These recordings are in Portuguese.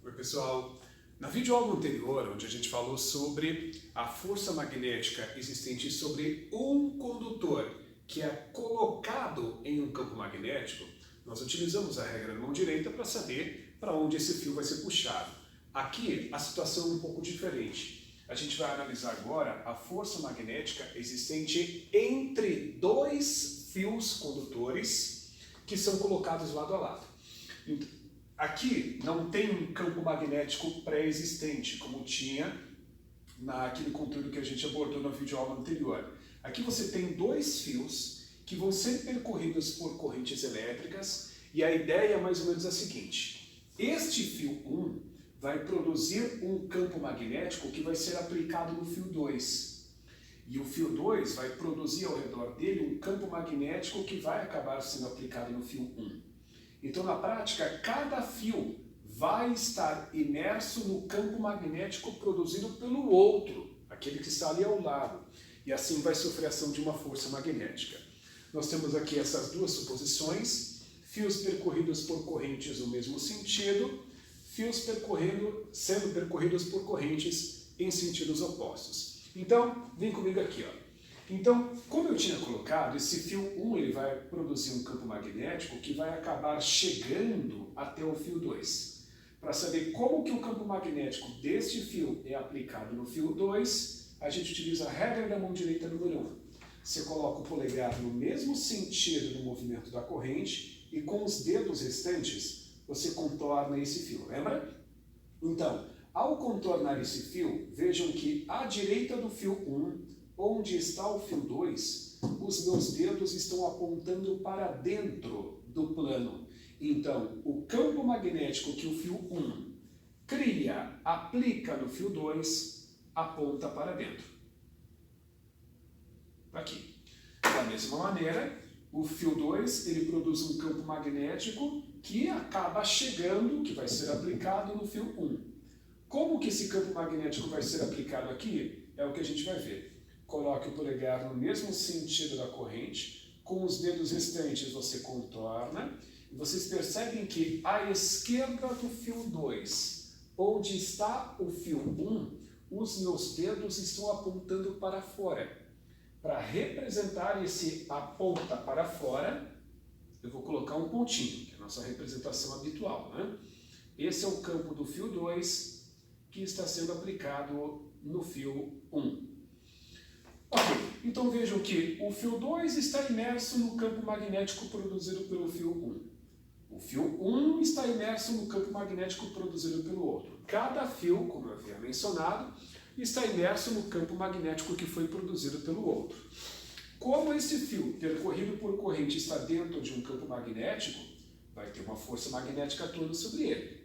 Oi pessoal, na videoaula anterior, onde a gente falou sobre a força magnética existente sobre um condutor que é colocado em um campo magnético, nós utilizamos a regra da mão direita para saber para onde esse fio vai ser puxado. Aqui a situação é um pouco diferente. A gente vai analisar agora a força magnética existente entre dois fios condutores que são colocados lado a lado. Aqui não tem um campo magnético pré-existente, como tinha naquele conteúdo que a gente abordou na videoaula anterior. Aqui você tem dois fios que vão ser percorridos por correntes elétricas e a ideia é mais ou menos a seguinte. Este fio 1 vai produzir um campo magnético que vai ser aplicado no fio 2. E o fio 2 vai produzir ao redor dele um campo magnético que vai acabar sendo aplicado no fio 1. Então, na prática, cada fio vai estar imerso no campo magnético produzido pelo outro, aquele que está ali ao lado, e assim vai sofrer ação de uma força magnética. Nós temos aqui essas duas suposições, fios percorridos por correntes no mesmo sentido, fios sendo percorridos por correntes em sentidos opostos. Então, vem comigo aqui, ó. Então, como eu tinha colocado, esse fio 1 ele vai produzir um campo magnético que vai acabar chegando até o fio 2. Para saber como que o campo magnético deste fio é aplicado no fio 2, a gente utiliza a regra da mão direita número 1. Você coloca o polegar no mesmo sentido do movimento da corrente e com os dedos restantes você contorna esse fio, lembra? Então, ao contornar esse fio, vejam que à direita do fio 1, onde está o fio 2, os meus dedos estão apontando para dentro do plano. Então, o campo magnético que o fio 1 cria, aplica no fio 2, aponta para dentro. Aqui. Da mesma maneira, o fio 2 ele produz um campo magnético que acaba chegando, que vai ser aplicado no fio 1. Como que esse campo magnético vai ser aplicado aqui? É o que a gente vai ver. Coloque o polegar no mesmo sentido da corrente, com os dedos restantes você contorna, e vocês percebem que à esquerda do fio 2, onde está o fio 1, os meus dedos estão apontando para fora. Para representar esse aponta para fora, eu vou colocar um pontinho, que é a nossa representação habitual, né? Esse é o campo do fio 2, que está sendo aplicado no fio 1. Ok, então vejam que o fio 2 está imerso no campo magnético produzido pelo fio 1. O fio 1 está imerso no campo magnético produzido pelo outro. Cada fio, como eu havia mencionado, está imerso no campo magnético que foi produzido pelo outro. Como esse fio, percorrido por corrente, está dentro de um campo magnético, vai ter uma força magnética toda sobre ele.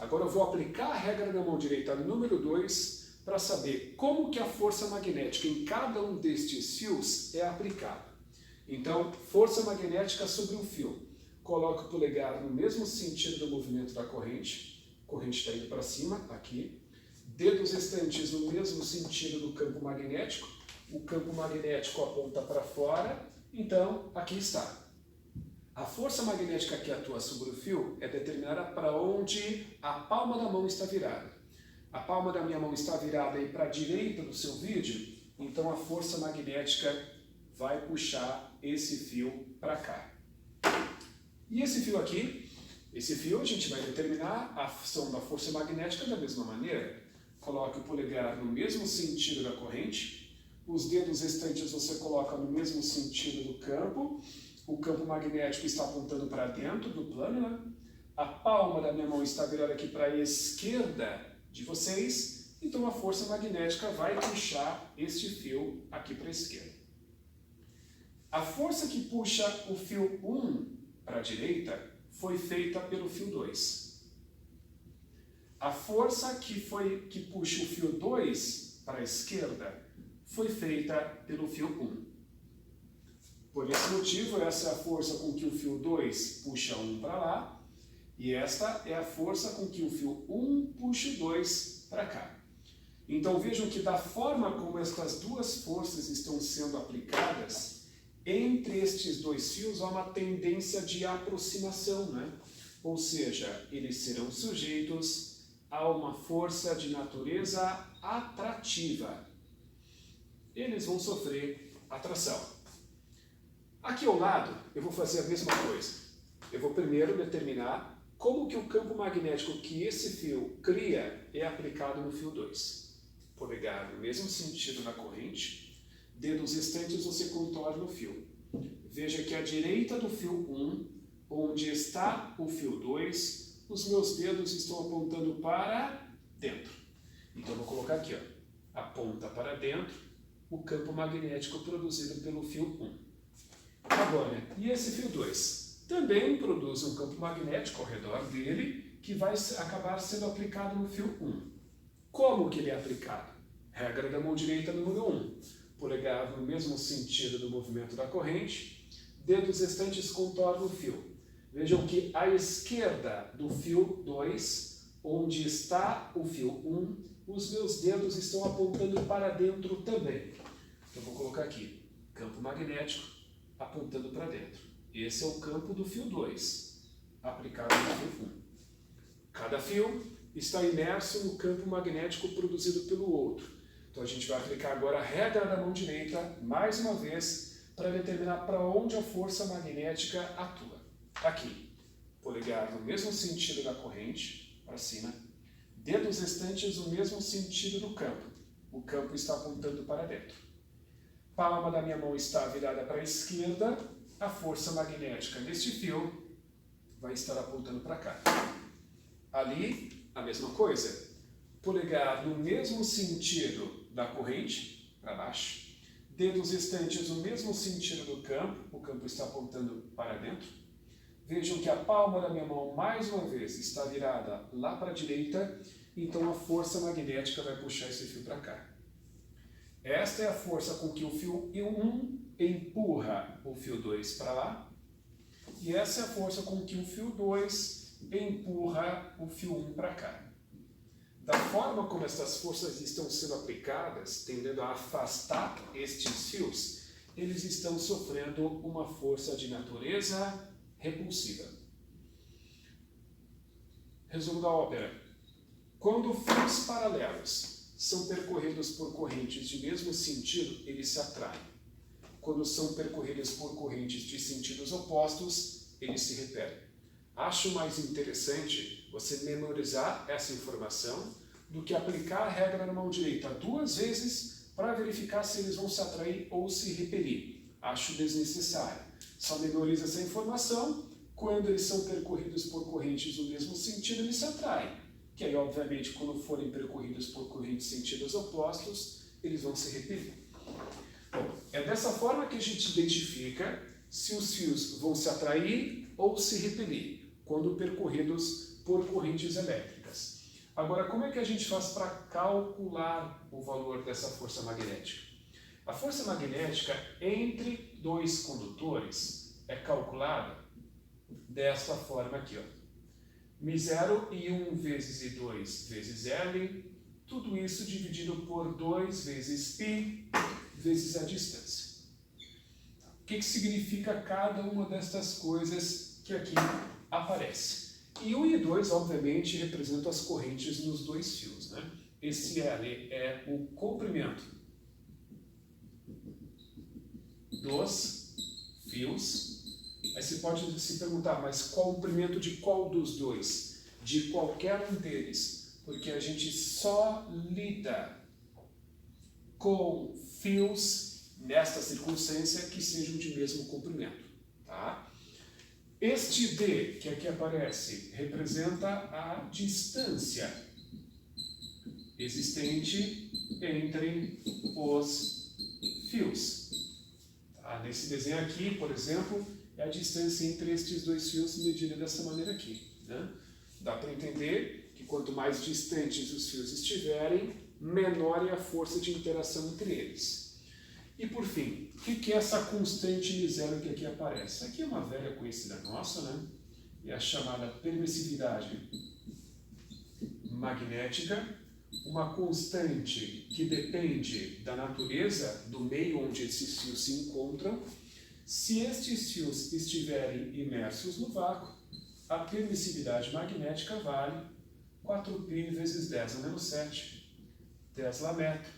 Agora eu vou aplicar a regra da mão direita número 2 para saber como que a força magnética em cada um destes fios é aplicada. Então, força magnética sobre um fio. Coloque o polegar no mesmo sentido do movimento da corrente. A corrente está indo para cima, aqui. Dedos restantes no mesmo sentido do campo magnético. O campo magnético aponta para fora. Então, aqui está. A força magnética que atua sobre o fio é determinada para onde a palma da mão está virada. A palma da minha mão está virada aí para a direita do seu vídeo, então a força magnética vai puxar esse fio para cá. E esse fio aqui, esse fio a gente vai determinar a ação da força magnética da mesma maneira. Coloque o polegar no mesmo sentido da corrente, os dedos restantes você coloca no mesmo sentido do campo, o campo magnético está apontando para dentro do plano, né? A palma da minha mão está virada aqui para a esquerda de vocês, então a força magnética vai puxar este fio aqui para a esquerda. A força que puxa o fio 1 para a direita foi feita pelo fio 2. A força que puxa o fio 2 para a esquerda foi feita pelo fio 1. Por esse motivo, essa é a força com que o fio 2 puxa 1 para lá, e esta é a força com que o fio 1 puxa o 2 para cá. Então vejam que da forma como estas duas forças estão sendo aplicadas, entre estes dois fios há uma tendência de aproximação, né? Ou seja, eles serão sujeitos a uma força de natureza atrativa. Eles vão sofrer atração. Aqui ao lado, eu vou fazer a mesma coisa. Eu vou primeiro determinar como que o campo magnético que esse fio cria é aplicado no fio 2. Polegar no mesmo sentido na corrente, dedos restantes você contorna o fio. Veja que à direita do fio 1, onde está o fio 2, os meus dedos estão apontando para dentro. Então eu vou colocar aqui, ó, aponta para dentro o campo magnético produzido pelo fio 1. Agora, e esse fio 2? Também produz um campo magnético ao redor dele, que vai acabar sendo aplicado no fio 1. Como que ele é aplicado? Regra da mão direita número 1. Polegar no mesmo sentido do movimento da corrente, dedos restantes contornam o fio. Vejam que à esquerda do fio 2, onde está o fio 1, os meus dedos estão apontando para dentro também. Então vou colocar aqui, campo magnético apontando para dentro. Esse é o campo do fio 2, aplicado no fio 1. Cada fio está imerso no campo magnético produzido pelo outro. Então a gente vai aplicar agora a regra da mão direita, mais uma vez, para determinar para onde a força magnética atua. Aqui, polegar no mesmo sentido da corrente, para cima, dedos restantes no mesmo sentido do campo. O campo está apontando para dentro. Palma da minha mão está virada para a esquerda, a força magnética deste fio vai estar apontando para cá. Ali, a mesma coisa. Polegar no mesmo sentido da corrente, para baixo. Dedos restantes no mesmo sentido do campo, o campo está apontando para dentro. Vejam que a palma da minha mão, mais uma vez, está virada lá para a direita, então a força magnética vai puxar esse fio para cá. Esta é a força com que o fio 1 empurra o fio 2 para lá, e essa é a força com que o fio 2 empurra o fio 1 para cá. Da forma como estas forças estão sendo aplicadas, tendendo a afastar estes fios, eles estão sofrendo uma força de natureza repulsiva. Resumo da ópera. Quando fios paralelos são percorridos por correntes de mesmo sentido, eles se atraem. Quando são percorridos por correntes de sentidos opostos, eles se repelem. Acho mais interessante você memorizar essa informação do que aplicar a regra na mão direita 2 vezes para verificar se eles vão se atrair ou se repelir. Acho desnecessário. Só memoriza essa informação. Quando eles são percorridos por correntes do mesmo sentido, eles se atraem. Que aí, obviamente, quando forem percorridos por correntes de sentidos opostos, eles vão se repelir. Bom, é dessa forma que a gente identifica se os fios vão se atrair ou se repelir, quando percorridos por correntes elétricas. Agora, como é que a gente faz para calcular o valor dessa força magnética? A força magnética entre dois condutores é calculada desta forma aqui, ó. μ0 e 1 vezes I2 vezes L, tudo isso dividido por 2 vezes π vezes a distância. O que significa cada uma destas coisas que aqui aparece? E 1 e 2, obviamente, representam as correntes nos dois fios, né? Esse L é o comprimento dos fios. Aí você pode se perguntar, mas qual o comprimento de qual dos dois? De qualquer um deles, porque a gente só lida com fios, nesta circunstância, que sejam de mesmo comprimento. Tá? Este D, que aqui aparece, representa a distância existente entre os fios. Tá? Nesse desenho aqui, por exemplo, é a distância entre estes dois fios medida dessa maneira aqui. Né? Dá para entender que quanto mais distantes os fios estiverem, menor é a força de interação entre eles. E por fim, o que é essa constante μ0 que aqui aparece? Aqui é uma velha conhecida nossa, né? É a chamada permissividade magnética, uma constante que depende da natureza do meio onde esses fios se encontram. Se estes fios estiverem imersos no vácuo, a permissividade magnética vale 4π vezes 10 a menos 7 Tesla metro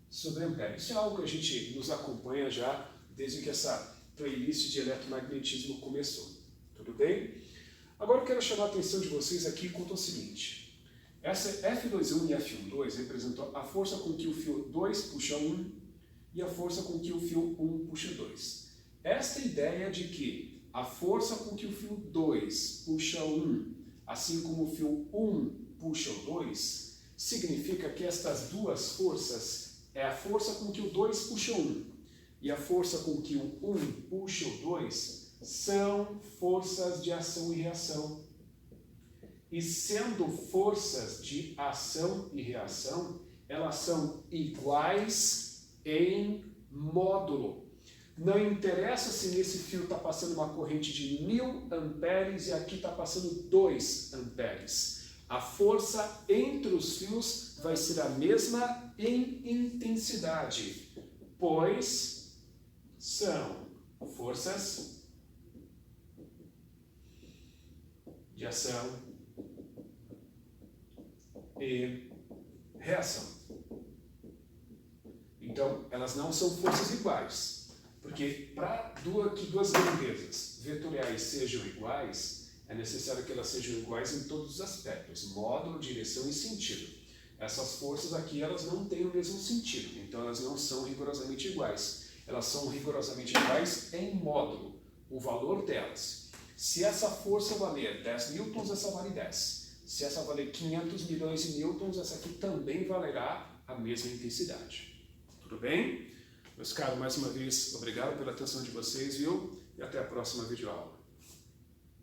sobre ampere. Isso é algo que a gente nos acompanha já desde que essa playlist de eletromagnetismo começou. Tudo bem? Agora eu quero chamar a atenção de vocês aqui quanto ao seguinte. Essa F2.1 e F1.2 representam a força com que o fio 2 puxa 1 e a força com que o fio 1 puxa 2. Esta ideia de que a força com que o fio 2 puxa 1, assim como o fio 1 puxa o 2, significa que estas duas forças é a força com que o 2 puxa 1 e a força com que o 1 puxa o 2 são forças de ação e reação. E sendo forças de ação e reação, elas são iguais em módulo. Não interessa se nesse fio está passando uma corrente de 1000 amperes e aqui está passando 2 amperes. A força entre os fios vai ser a mesma em intensidade, pois são forças de ação e reação. Então, elas não são forças iguais, porque para que duas grandezas vetoriais sejam iguais, é necessário que elas sejam iguais em todos os aspectos, módulo, direção e sentido. Essas forças aqui, elas não têm o mesmo sentido, então elas não são rigorosamente iguais. Elas são rigorosamente iguais em módulo, o valor delas. Se essa força valer 10 newtons, essa vale 10. Se essa valer 500 milhões de newtons, essa aqui também valerá a mesma intensidade. Tudo bem? Meus caros, mais uma vez, obrigado pela atenção de vocês, viu? E até a próxima videoaula.